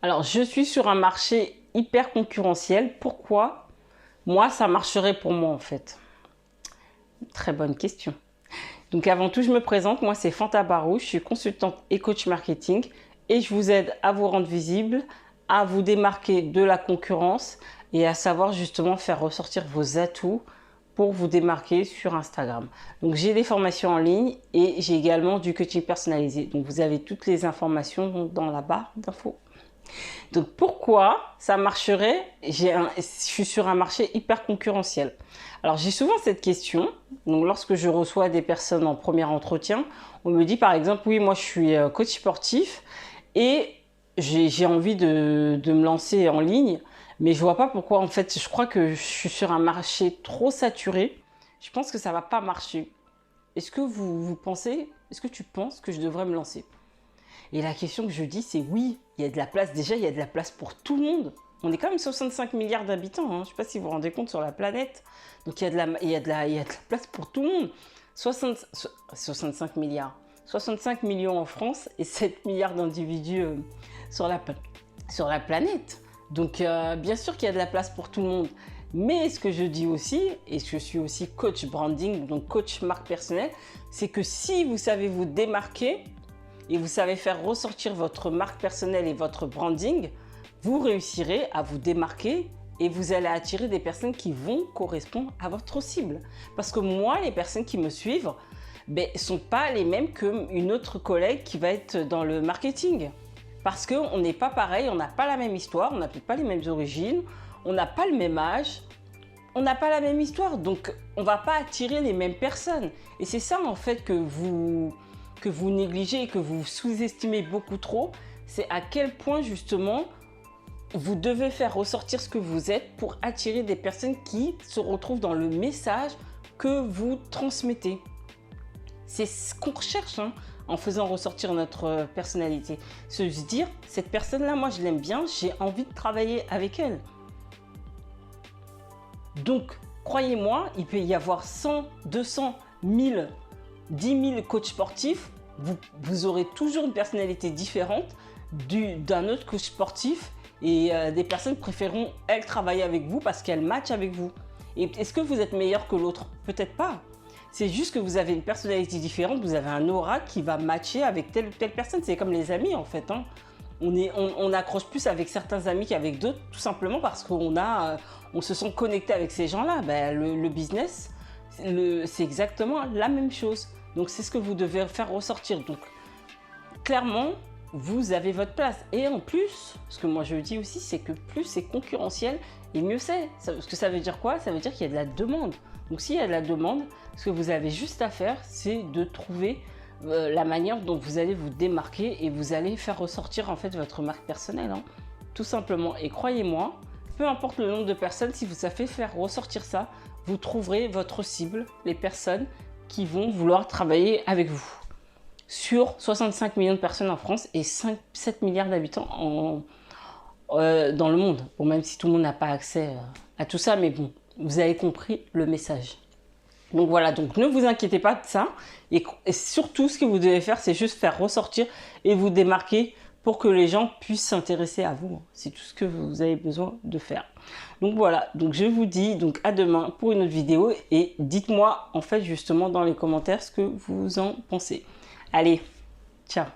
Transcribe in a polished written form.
Alors, je suis sur un marché hyper concurrentiel. Pourquoi moi, ça marcherait pour moi en fait? Très bonne question. Donc avant tout, je me présente. Moi, c'est Fanta Barou. Je suis consultante et coach marketing et je vous aide à vous rendre visible, à vous démarquer de la concurrence et à savoir justement faire ressortir vos atouts pour vous démarquer sur Instagram. Donc j'ai des formations en ligne et j'ai également du coaching personnalisé. Donc vous avez toutes les informations dans la barre d'infos. Donc pourquoi ça marcherait? Je suis sur un marché hyper concurrentiel. Alors j'ai souvent cette question. Donc lorsque je reçois des personnes en premier entretien, on me dit par exemple, oui, moi je suis coach sportif et j'ai envie de me lancer en ligne, mais je vois pas pourquoi. En fait, je crois que je suis sur un marché trop saturé. Je pense que ça va pas marcher. Est-ce que est-ce que tu penses que je devrais me lancer? Et la question que je dis, c'est oui, il y a de la place. Déjà, il y a de la place pour tout le monde. On est quand même 65 milliards d'habitants. Je ne sais pas si vous vous rendez compte sur la planète. Donc, il y a de la place pour tout le monde. 65 milliards. 65 millions en France et 7 milliards d'individus sur la planète. Donc, bien sûr qu'il y a de la place pour tout le monde. Mais ce que je dis aussi, et je suis aussi coach branding, donc coach marque personnelle, c'est que si vous savez vous démarquer, et vous savez faire ressortir votre marque personnelle et votre branding, vous réussirez à vous démarquer et vous allez attirer des personnes qui vont correspondre à votre cible. Parce que moi, les personnes qui me suivent ne sont pas les mêmes qu'une autre collègue qui va être dans le marketing. Parce qu'on n'est pas pareil, on n'a pas la même histoire, on n'a peut-être pas les mêmes origines, on n'a pas le même âge, on n'a pas la même histoire. Donc, on ne va pas attirer les mêmes personnes. Et c'est ça, en fait, que vous négligez et que vous sous-estimez beaucoup trop, c'est à quel point justement vous devez faire ressortir ce que vous êtes pour attirer des personnes qui se retrouvent dans le message que vous transmettez. C'est ce qu'on recherche en faisant ressortir notre personnalité. Se dire, cette personne-là, moi je l'aime bien, j'ai envie de travailler avec elle. Donc, croyez-moi, il peut y avoir 100, 200, 1000, 10 000 coachs sportifs. Vous aurez toujours une personnalité différente d'un autre coach sportif et des personnes préféreront, elles, travailler avec vous parce qu'elles matchent avec vous. Et est-ce que vous êtes meilleur que l'autre? Peut-être pas. C'est juste que vous avez une personnalité différente, vous avez un aura qui va matcher avec telle ou telle personne. C'est comme les amis en fait. On accroche plus avec certains amis qu'avec d'autres, tout simplement parce on se sent connecté avec ces gens-là. Le business, c'est exactement la même chose. Donc, c'est ce que vous devez faire ressortir. Donc, clairement, vous avez votre place. Et en plus, ce que moi je dis aussi, c'est que plus c'est concurrentiel, et mieux c'est. Ce que ça veut dire quoi? Ça veut dire qu'il y a de la demande. Donc, s'il y a de la demande, ce que vous avez juste à faire, c'est de trouver la manière dont vous allez vous démarquer et vous allez faire ressortir en fait votre marque personnelle. Tout simplement. Et croyez-moi, peu importe le nombre de personnes, si vous savez faire ressortir ça, vous trouverez votre cible, les personnes qui vont vouloir travailler avec vous. Sur 65 millions de personnes en France et 7 milliards d'habitants dans le monde. Bon, même si tout le monde n'a pas accès à tout ça, mais bon, vous avez compris le message. Donc voilà, donc ne vous inquiétez pas de ça. Et surtout, ce que vous devez faire, c'est juste faire ressortir et vous démarquer pour que les gens puissent s'intéresser à vous. C'est tout ce que vous avez besoin de faire. Donc voilà, donc je vous dis donc à demain pour une autre vidéo et dites-moi en fait justement dans les commentaires ce que vous en pensez. Allez, ciao!